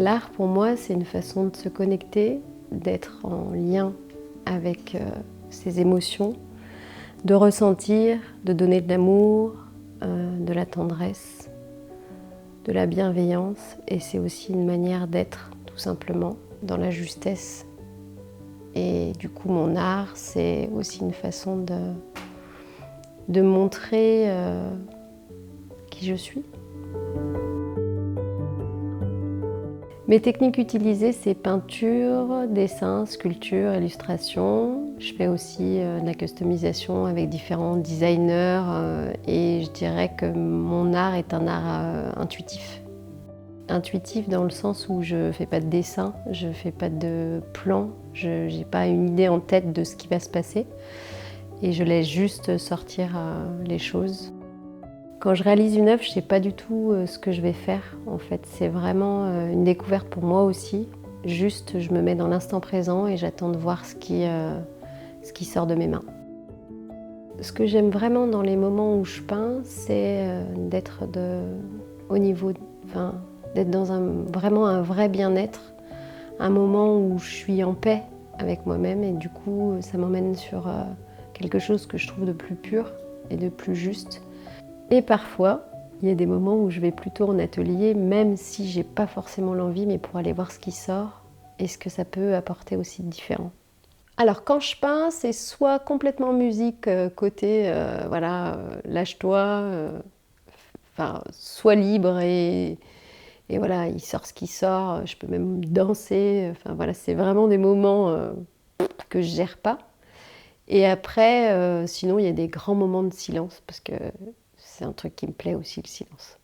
L'art, pour moi, c'est une façon de se connecter, d'être en lien avec ses émotions, de ressentir, de donner de l'amour, de la tendresse, de la bienveillance. Et c'est aussi une manière d'être, tout simplement, dans la justesse. Et du coup, mon art, c'est aussi une façon de montrer qui je suis. Mes techniques utilisées, c'est peinture, dessin, sculpture, illustration. Je fais aussi de la customisation avec différents designers et je dirais que mon art est un art intuitif. Intuitif dans le sens où je ne fais pas de dessin, je ne fais pas de plan, je n'ai pas une idée en tête de ce qui va se passer et je laisse juste sortir les choses. Quand je réalise une œuvre, je ne sais pas du tout ce que je vais faire. En fait, c'est vraiment une découverte pour moi aussi. Juste, je me mets dans l'instant présent et j'attends de voir ce qui sort de mes mains. Ce que j'aime vraiment dans les moments où je peins, c'est d'être au niveau, d'être dans vraiment un vrai bien-être, un moment où je suis en paix avec moi-même et du coup, ça m'emmène sur quelque chose que je trouve de plus pur et de plus juste. Et parfois, il y a des moments où je vais plutôt en atelier, même si j'ai pas forcément l'envie, mais pour aller voir ce qui sort et ce que ça peut apporter aussi de différent. Alors quand je peins, c'est soit complètement musique, côté lâche-toi, soit libre et voilà, il sort ce qui sort, je peux même danser, c'est vraiment des moments que je gère pas. Et après, sinon il y a des grands moments de silence parce que c'est un truc qui me plaît aussi, le silence.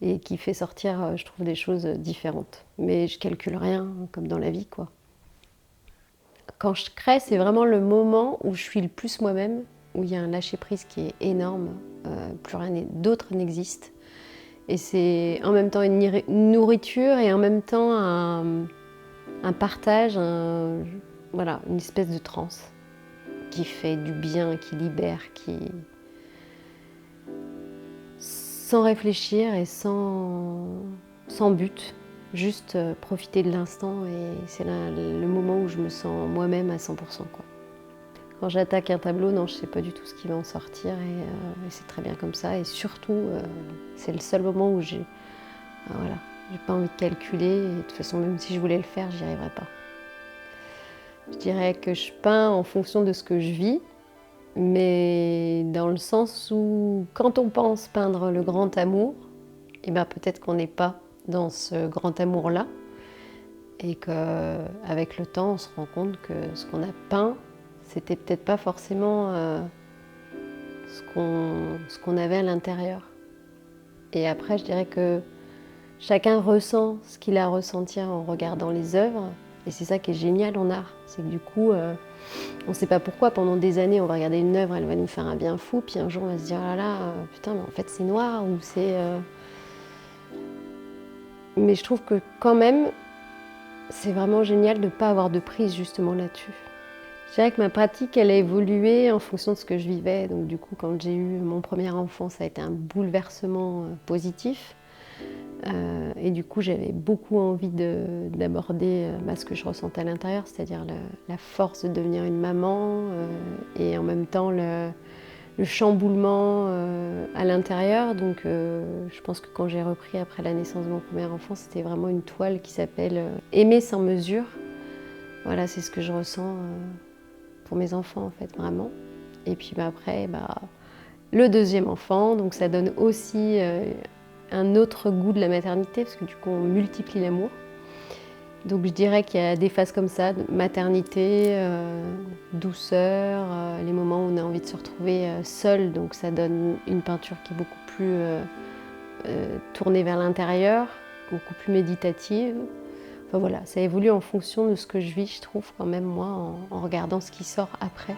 Et qui fait sortir, je trouve, des choses différentes. Mais je calcule rien, comme dans la vie, quoi. Quand je crée, c'est vraiment le moment où je suis le plus moi-même, où il y a un lâcher-prise qui est énorme, plus rien d'autre n'existe. Et c'est en même temps une nourriture et en même temps un partage, une espèce de transe qui fait du bien, qui libère, sans réfléchir et sans but, juste profiter de l'instant et c'est le moment où je me sens moi-même à 100%, quoi. Quand j'attaque un tableau, non, je ne sais pas du tout ce qui va en sortir et c'est très bien comme ça. Et surtout, c'est le seul moment où j'ai pas envie de calculer et de toute façon, même si je voulais le faire, j'y arriverais pas. Je dirais que je peins en fonction de ce que je vis, mais dans le sens où quand on pense peindre le grand amour, peut-être qu'on n'est pas dans ce grand amour-là et qu'avec le temps, on se rend compte que ce qu'on a peint, c'était peut-être pas forcément ce qu'on avait à l'intérieur. Et après, je dirais que chacun ressent ce qu'il a ressenti en regardant les œuvres. Et c'est ça qui est génial en art. C'est que du coup, on ne sait pas pourquoi, pendant des années, on va regarder une œuvre, elle va nous faire un bien fou, puis un jour, on va se dire, ah là là, putain, mais en fait, c'est noir, ou c'est... Mais je trouve que quand même, c'est vraiment génial de ne pas avoir de prise justement là-dessus. Je dirais que ma pratique, elle a évolué en fonction de ce que je vivais. Donc du coup, quand j'ai eu mon premier enfant, ça a été un bouleversement positif. Et du coup, j'avais beaucoup envie d'aborder ce que je ressentais à l'intérieur, c'est-à-dire la force de devenir une maman et en même temps le chamboulement à l'intérieur. Donc je pense que quand j'ai repris après la naissance de mon premier enfant, c'était vraiment une toile qui s'appelle Aimer sans mesure. Voilà, c'est ce que je ressens pour mes enfants en fait, vraiment. Et puis après, le deuxième enfant, donc ça donne aussi un autre goût de la maternité parce que du coup on multiplie l'amour. Donc je dirais qu'il y a des phases comme ça, de maternité, douceur, les moments où on a envie de se retrouver seul, donc ça donne une peinture qui est beaucoup plus tournée vers l'intérieur, beaucoup plus méditative. Enfin voilà, ça évolue en fonction de ce que je vis, je trouve quand même moi, en regardant ce qui sort après.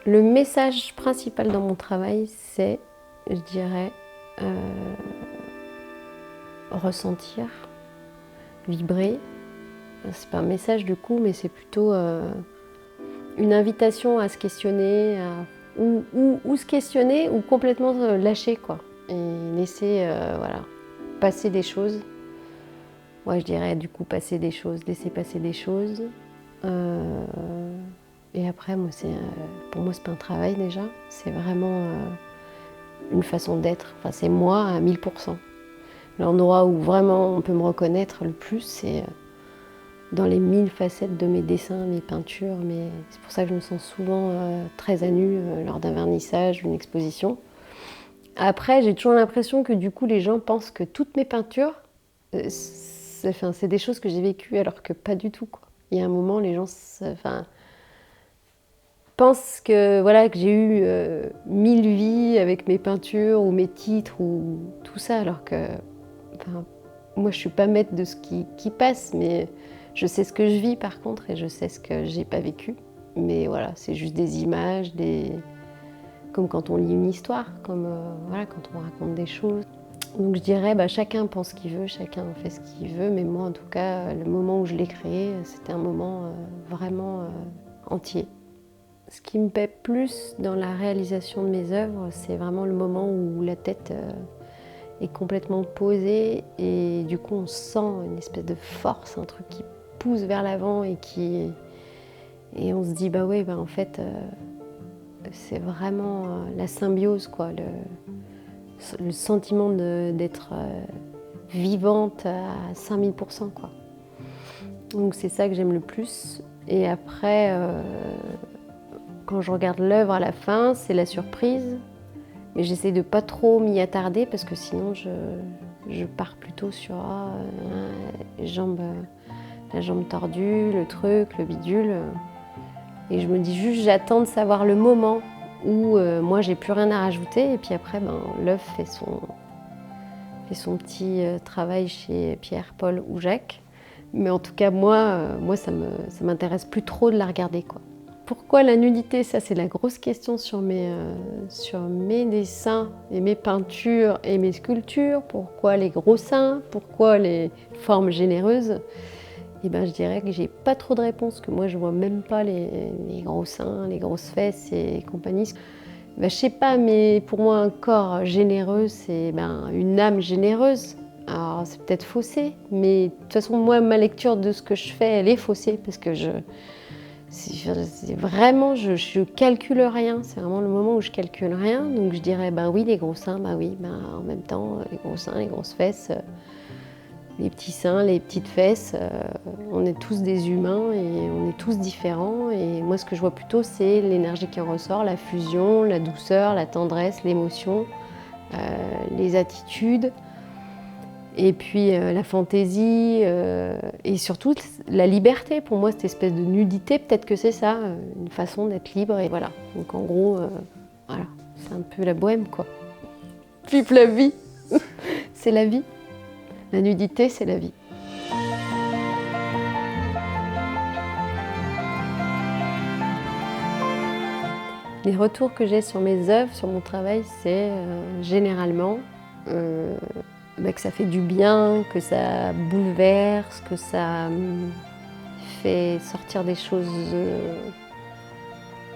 Le message principal dans mon travail, c'est, je dirais, ressentir, vibrer. C'est pas un message du coup, mais c'est plutôt une invitation à se questionner, ou se questionner, ou complètement lâcher, quoi. Et laisser voilà, passer des choses. Moi, je dirais du coup passer des choses, laisser passer des choses. Et après, moi, pour moi, c'est pas un travail déjà, c'est vraiment une façon d'être. Enfin, c'est moi à 1000%. L'endroit où vraiment on peut me reconnaître le plus, c'est dans les 1000 facettes de mes dessins, mes peintures. C'est pour ça que je me sens souvent très à nu lors d'un vernissage, d'une exposition. Après, j'ai toujours l'impression que du coup, les gens pensent que toutes mes peintures, c'est des choses que j'ai vécues, alors que pas du tout, quoi. Il y a un moment, les gens pensent que, voilà, que j'ai eu 1000 vies avec mes peintures ou mes titres ou tout ça, alors que moi, je suis pas maître de ce qui passe, mais je sais ce que je vis par contre, et je sais ce que j'ai pas vécu. Mais voilà, c'est juste des images, comme quand on lit une histoire, comme voilà, quand on raconte des choses. Donc je dirais, chacun pense ce qu'il veut, chacun fait ce qu'il veut, mais moi en tout cas, le moment où je l'ai créé, c'était un moment vraiment entier. Ce qui me plaît plus dans la réalisation de mes œuvres, c'est vraiment le moment où la tête est complètement posée et du coup on sent une espèce de force, un truc qui pousse vers l'avant et on se dit en fait c'est vraiment la symbiose, quoi, le sentiment d'être vivante à 5000%, quoi. Donc c'est ça que j'aime le plus. Et après, quand je regarde l'œuvre à la fin, c'est la surprise. Mais j'essaie de pas trop m'y attarder parce que sinon je pars plutôt sur la jambe tordue, le truc, le bidule. Et je me dis juste, j'attends de savoir le moment où moi j'ai plus rien à rajouter. Et puis après, l'œuvre fait son petit travail chez Pierre, Paul ou Jacques. Mais en tout cas, moi ça m'intéresse plus trop de la regarder, quoi. Pourquoi la nudité? Ça, c'est la grosse question sur mes dessins et mes peintures et mes sculptures. Pourquoi les gros seins? Pourquoi les formes généreuses? Et je dirais que j'ai pas trop de réponses, que moi je vois même pas les gros seins, les grosses fesses et compagnie. Je sais pas, mais pour moi un corps généreux, c'est une âme généreuse. Alors c'est peut-être faussé, mais de toute façon moi ma lecture de ce que je fais, elle est faussée parce que c'est vraiment, je calcule rien, c'est vraiment le moment où je calcule rien, donc je dirais oui les gros seins, oui, en même temps les gros seins, les grosses fesses, les petits seins, les petites fesses, on est tous des humains et on est tous différents, et moi ce que je vois plutôt c'est l'énergie qui en ressort, la fusion, la douceur, la tendresse, l'émotion, les attitudes. Et puis la fantaisie et surtout la liberté. Pour moi, cette espèce de nudité, peut-être que c'est ça, une façon d'être libre. Et voilà. Donc en gros, voilà, c'est un peu la bohème, quoi. Vive la vie. C'est la vie. La nudité, c'est la vie. Les retours que j'ai sur mes œuvres, sur mon travail, c'est généralement que ça fait du bien, que ça bouleverse, que ça fait sortir des choses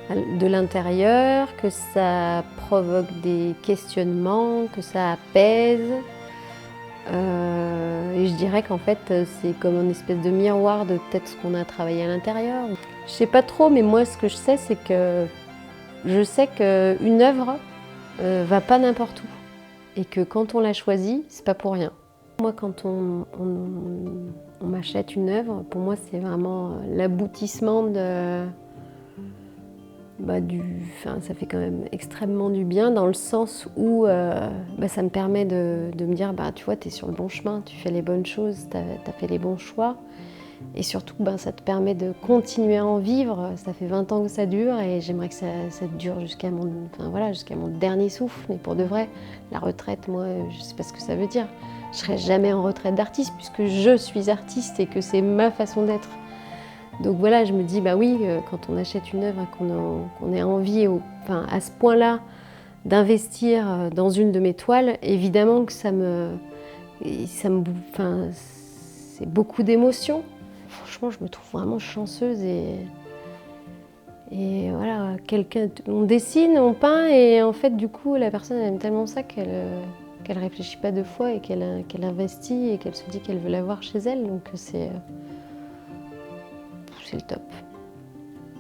de l'intérieur, que ça provoque des questionnements, que ça apaise. Et je dirais qu'en fait, c'est comme une espèce de miroir de peut-être ce qu'on a travaillé à l'intérieur. Je sais pas trop, mais moi, ce que je sais, c'est que je sais qu'une œuvre va pas n'importe où. Et que quand on l'a choisie, c'est pas pour rien. Moi, quand on m'achète une œuvre, pour moi, c'est vraiment l'aboutissement ça fait quand même extrêmement du bien dans le sens où ça me permet de me dire, tu vois, tu es sur le bon chemin, tu fais les bonnes choses, tu as fait les bons choix. Et surtout, ça te permet de continuer à en vivre. Ça fait 20 ans que ça dure et j'aimerais que ça dure jusqu'à mon dernier souffle. Mais pour de vrai, la retraite, moi, je ne sais pas ce que ça veut dire. Je ne serai jamais en retraite d'artiste puisque je suis artiste et que c'est ma façon d'être. Donc voilà, je me dis, bah oui, quand on achète une œuvre et qu'on ait envie, à ce point-là, d'investir dans une de mes toiles, évidemment que c'est beaucoup d'émotions. Franchement, je me trouve vraiment chanceuse et voilà, on dessine, on peint et en fait, du coup, la personne elle aime tellement ça qu'elle réfléchit pas deux fois et qu'elle investit et qu'elle se dit qu'elle veut l'avoir chez elle. Donc c'est le top.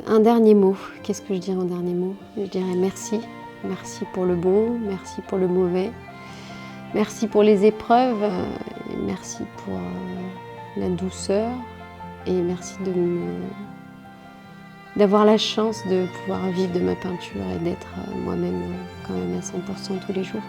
Un dernier mot, qu'est-ce que je dirais en dernier mot? Je dirais merci. Merci pour le bon, merci pour le mauvais, merci pour les épreuves, merci pour la douceur et merci d'avoir la chance de pouvoir vivre de ma peinture et d'être moi-même quand même à 100% tous les jours.